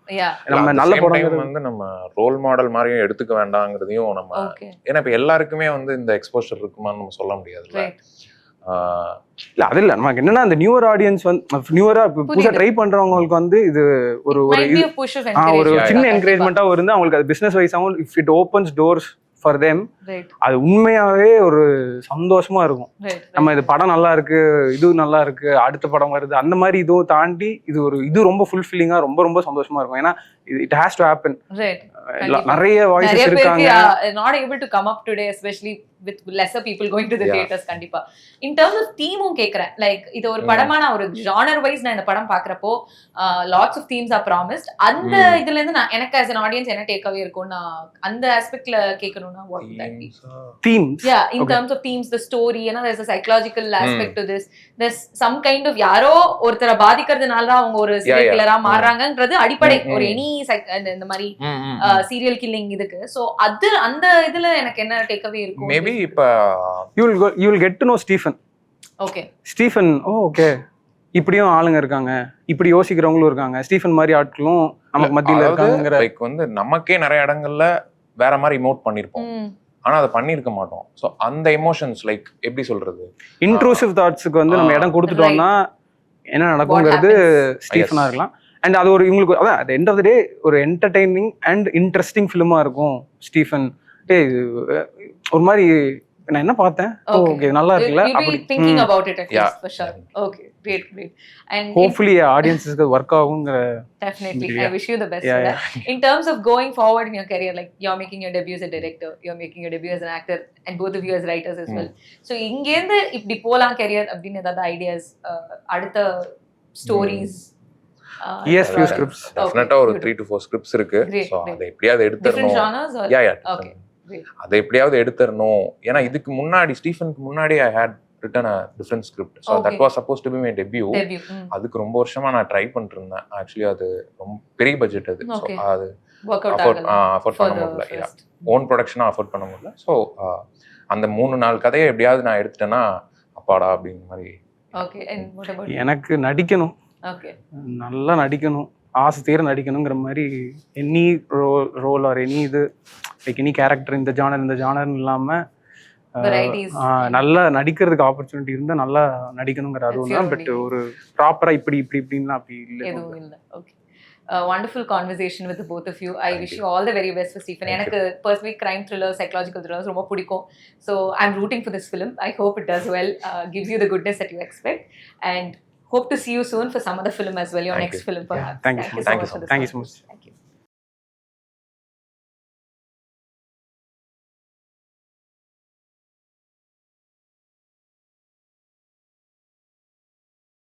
நம்ம நல்ல படம் வந்து நம்ம ரோல் மாடல் மாதிரியும் எடுத்துக்க வேண்டாங்கிறதையும் நம்ம ஏன்னா இப்ப எல்லாருக்குமே வந்து இந்த எக்ஸ்போஷர் இருக்குமான்னு நம்ம சொல்ல முடியாதுல்ல. இல்ல அது இல்ல நமக்கு என்னன்னா அந்த நியூவர் ஆடியன்ஸ் வந்து நியூவரா புதுசா ட்ரை பண்றவங்களுக்கு வந்து இது ஒரு ஒரு சின்ன என்கரேஜ்மெண்டா இருந்து அவங்களுக்கு அது பிசினஸ் வைஸாவும் if it opens doors for them அது உண்மையாவே ஒரு சந்தோஷமா இருக்கும். நம்ம இது படம் நல்லா இருக்கு இது நல்லா இருக்கு அடுத்த படம் வருது அந்த மாதிரி இதுவும் தாண்டி இது ரொம்ப ஃபுல்ஃபில்லிங்கா ரொம்ப ரொம்ப சந்தோஷமா இருக்கும். ஏன்னா இட் ஹேஸ் டு ஹேப்பன். நிறைய வாய்ஸஸ் இருக்காங்க not able to come up today especially with lesser people going to the theaters. கண்டிப்பா in terms of theme கேக்குறேன் லைக் இது ஒரு படமான ஒரு genre wise நான் இந்த படம் பாக்குறப்போ lots of themes are promised. அந்த இதுல இருந்து நான் எனக்கு as an audience என்ன டேக் அவே இருக்கும் நான் அந்த aspectல கேட்கணும்னா what would that be? Themes in terms of themes the story there's a psychological aspect to this. There's some kind of யாரோ ஒருத்தர பாதிக்கிறதுனால தான் அவங்க ஒரு சீரியல் கில்லரா மாறுறாங்கன்றது அடிப்படை ஒரு எனி இந்த மாதிரி சீரியல் கில்லிங் இதுக்கு. சோ அது அந்த இதுல எனக்கு என்ன டேக் அவே இருக்கும்? மேபி இப்ப you will get to know Stephen. Okay Stephen okay இப்படியும் ஆளுங்க இருக்காங்க இப்படி யோசிக்கிறவங்களும் இருக்காங்க ஸ்டீஃபன் மாதிரி ஆட்களும் நமக்கு மத்தியில இருக்காங்கங்கிற லைக் வந்து நமக்கே நிறைய இடங்கள்ல வேற மாதிரி இமோட் பண்ணிருப்போம் ஆனா அதை பண்ணிருக்க மாட்டோம். சோ அந்த எமோஷன்ஸ் லைக் எப்படி சொல்றது இன்ட்ரூசிவ் தாட்ஸ்க்கு வந்து நம்ம இடம் கொடுத்துட்டோம்னா என்ன நடக்குங்கிறது ஸ்டீஃபனா இருக்கலாம். அண்ட் அது ஒரு இவங்களுக்கு அதான் at the end of the day ஒரு என்டர்டெய்னிங் அண்ட் இன்ட்ரெஸ்டிங் ஃபிலிமா இருக்கும் ஸ்டீஃபன். ஒரு மாதிரி நான் என்ன பார்த்தேன் ஓகே நல்லா இருக்குல்ல அப்படி thinking about it at least for sure. Okay great and hopefully audiences work ஆகும்ங்கற definitely I wish you the best for that. In terms of going forward in your career like you're making your debut as a director you're making your debut as an actor and both of you as writers as well. So இங்க இருந்து இப்படி போலாம் career அப்படின ஏதாவது ஐடியாஸ் அடுத்த stories? yes few scripts definitely ஒரு 3 to 4 scripts இருக்கு. So அதை எப்படியாவது எடுத்துறணும். Okay அதை எப்படியாவது எடுத்துறணும். ஏன்னா இதுக்கு முன்னாடி ஸ்டீஃபனுக்கு முன்னாடி ஐ had written a different script. So that was supposed to be my debut. அதுக்கு ரொம்ப வருஷமா நான் ட்ரை பண்ணிட்டு இருந்தேன். ஆக்சுவலி அது ரொம்ப பெரிய பட்ஜெட் அது. ஸோ அது அஃபோர்ட் பண்ண முடியல. ஓன் ப்ரொடக்ஷனா அஃபோர்ட் பண்ண முடியல. ஸோ அந்த 3 நாள் கதையை எப்படியாவது நான் எடுத்துட்டேன்னா அப்பாடா அப்படிங்கிற மாதிரி. எனக்கு நடிக்கணும் நல்லா நடிக்கணும் ஆசை தீர நடிக்கணுங்கிற மாதிரி எனி ரோல் ஆர் எனி இது லைக் எனி கேரக்டர் இந்த ஜானர்னு இல்லாமல் நல்லா நடிக்கிறதுக்கு ஆப்பர்ச்சுனிட்டி இருந்தால் நல்லா நடிக்கணுங்கிற அதுவும் தான். பட் ஒரு ப்ராப்பராக இப்படின்னா அப்படி இல்லை. Wonderful conversation with the both of you. I wish you all the very best for Stephen. எனக்கு personally crime thrillers, psychological thrillers ரொம்ப பிடிக்கும். So I'm rooting for this film. I hope it does well, gives you the goodness that you expect and hope to see you soon for some other film as well, your next film perhaps. Thank you so much.